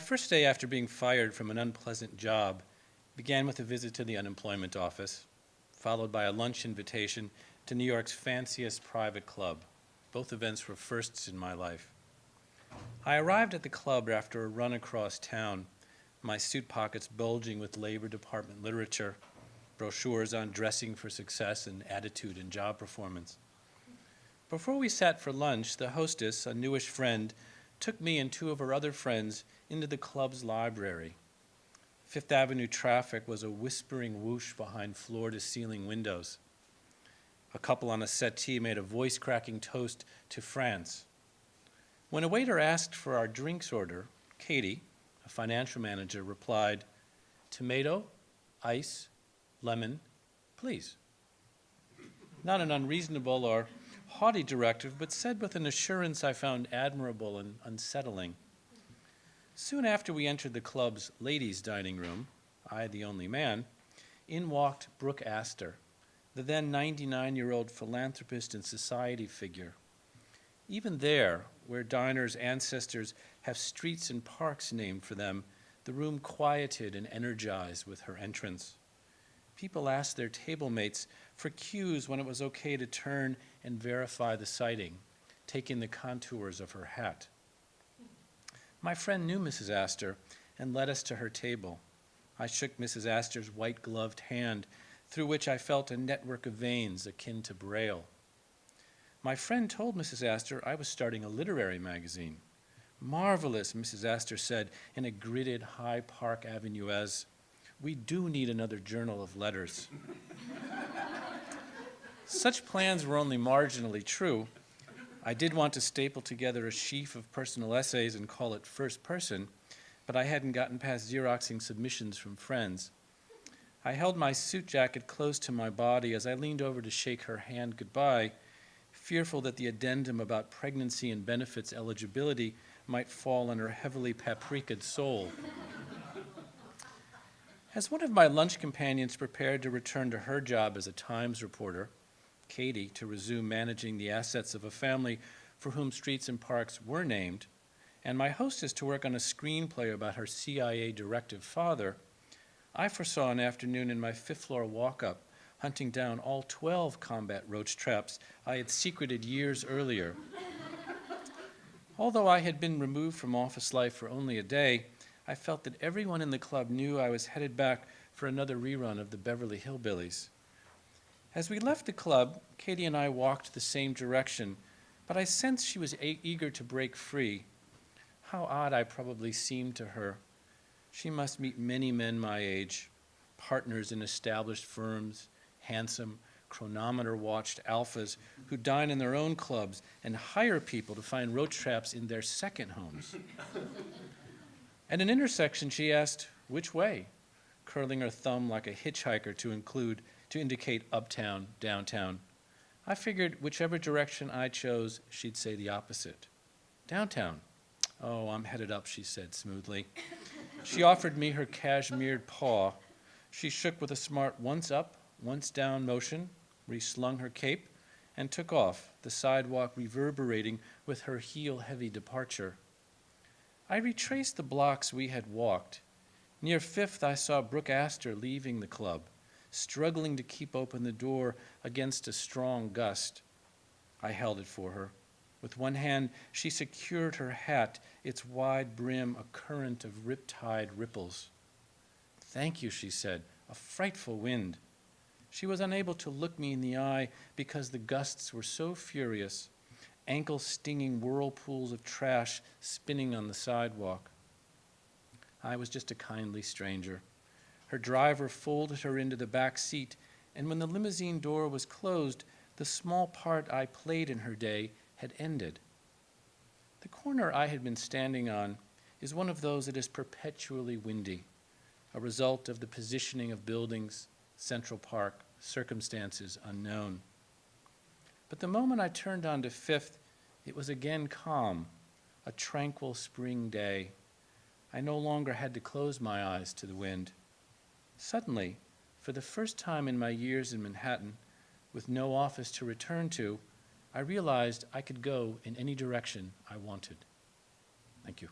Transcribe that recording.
first day after being fired from an unpleasant job began with a visit to the unemployment office, followed by a lunch invitation to New York's fanciest private club. Both events were firsts in my life. I arrived at the club after a run across town, my suit pockets bulging with Labor Department literature, brochures on dressing for success and attitude and job performance. Before we sat for lunch, the hostess, a newish friend, took me and two of her other friends into the club's library. Fifth Avenue traffic was a whispering whoosh behind floor-to-ceiling windows. A couple on a settee made a voice-cracking toast to France. When a waiter asked for our drinks order, Katie, a financial manager, replied, "Tomato, ice, lemon, please." Not an unreasonable or haughty directive, but said with an assurance I found admirable and unsettling. Soon after we entered the club's ladies' dining room, I the only man, in walked Brooke Astor, the then 99-year-old philanthropist and society figure. Even there, where diners' ancestors have streets and parks named for them, the room quieted and energized with her entrance. People asked their table mates for cues when it was okay to turn and verify the sighting, take in the contours of her hat. My friend knew Mrs. Astor and led us to her table. I shook Mrs. Astor's white-gloved hand, through which I felt a network of veins akin to Braille. My friend told Mrs. Astor I was starting a literary magazine. "Marvelous," Mrs. Astor said in a gridded high Park Avenue-esque. "We do need another journal of letters." Such plans were only marginally true. I did want to staple together a sheaf of personal essays and call it First Person, but I hadn't gotten past Xeroxing submissions from friends. I held my suit jacket close to my body as I leaned over to shake her hand goodbye, fearful that the addendum about pregnancy and benefits eligibility might fall on her heavily paprika'd soul. As one of my lunch companions prepared to return to her job as a Times reporter, Katie to resume managing the assets of a family for whom streets and parks were named, and my hostess to work on a screenplay about her CIA directive father, I foresaw an afternoon in my fifth-floor walk-up hunting down all 12 combat roach traps I had secreted years earlier. Although I had been removed from office life for only a day, I felt that everyone in the club knew I was headed back for another rerun of the Beverly Hillbillies. As we left the club, Katie and I walked the same direction, but I sensed she was eager to break free. How odd I probably seemed to her. She must meet many men my age, partners in established firms, handsome, chronometer-watched alphas who dine in their own clubs and hire people to find roach traps in their second homes. At an intersection, she asked, "Which way?" curling her thumb like a hitchhiker to indicate uptown, downtown. I figured whichever direction I chose, she'd say the opposite. "Downtown." "Oh, I'm headed up," she said smoothly. She offered me her cashmered paw. She shook with a smart once up, once down motion, reslung her cape, and took off, the sidewalk reverberating with her heel-heavy departure. I retraced the blocks we had walked. Near Fifth, I saw Brooke Astor leaving the club, struggling to keep open the door against a strong gust. I held it for her. With one hand, she secured her hat, its wide brim a current of riptide ripples. "Thank you," she said, "a frightful wind." She was unable to look me in the eye because the gusts were so furious, ankle-stinging whirlpools of trash spinning on the sidewalk. I was just a kindly stranger. Her driver folded her into the back seat, and when the limousine door was closed, the small part I played in her day had ended. The corner I had been standing on is one of those that is perpetually windy, a result of the positioning of buildings, Central Park, circumstances unknown. But the moment I turned onto Fifth, it was again calm, a tranquil spring day. I no longer had to close my eyes to the wind. Suddenly, for the first time in my years in Manhattan, with no office to return to, I realized I could go in any direction I wanted. Thank you.